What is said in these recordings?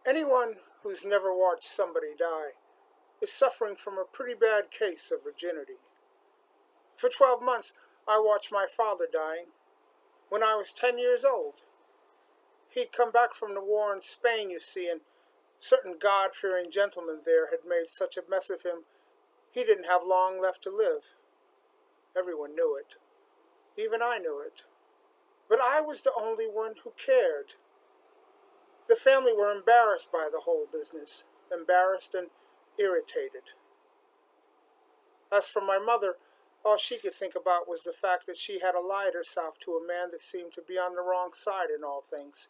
Anyone who's never watched somebody die is suffering from a pretty bad case of virginity. For 12 months, I watched my father dying when I was 10 years old. He'd come back from the war in Spain, you see, and certain God fearing gentlemen there had made such a mess of him he didn't have long left to live. Everyone knew it. Even I knew it. But I was the only one who cared. The family were embarrassed by the whole business, embarrassed and irritated. As for my mother, all she could think about was the fact that she had allied herself to a man that seemed to be on the wrong side in all things.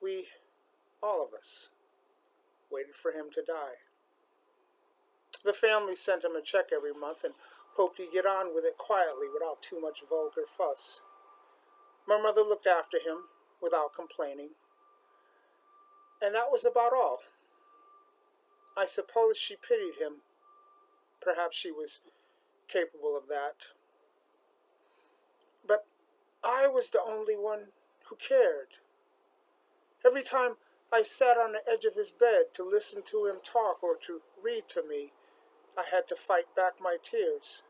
We, all of us, waited for him to die. The family sent him a check every month and hoped he'd get on with it quietly without too much vulgar fuss. My mother looked after him without complaining, and that was about all. I suppose she pitied him. Perhaps she was capable of that. But I was the only one who cared. Every time I sat on the edge of his bed to listen to him talk or to read to me, I had to fight back my tears.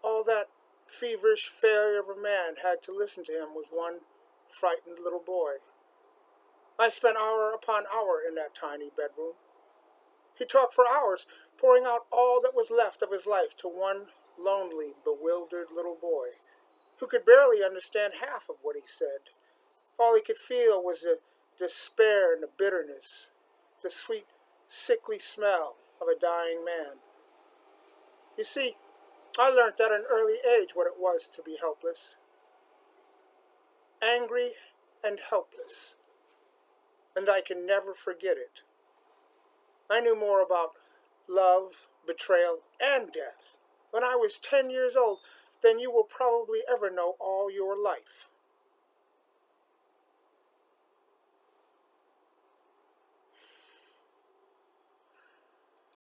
All that feverish failure of a man had to listen to him was one frightened little boy. I spent hour upon hour in that tiny bedroom. He talked for hours, pouring out all that was left of his life to one lonely, bewildered little boy, who could barely understand half of what he said. All he could feel was the despair and the bitterness, the sweet, sickly smell of a dying man. You see, I learnt at an early age what it was to be helpless, angry and helpless, and I can never forget it. I knew more about love, betrayal, and death when I was 10 years old than you will probably ever know all your life.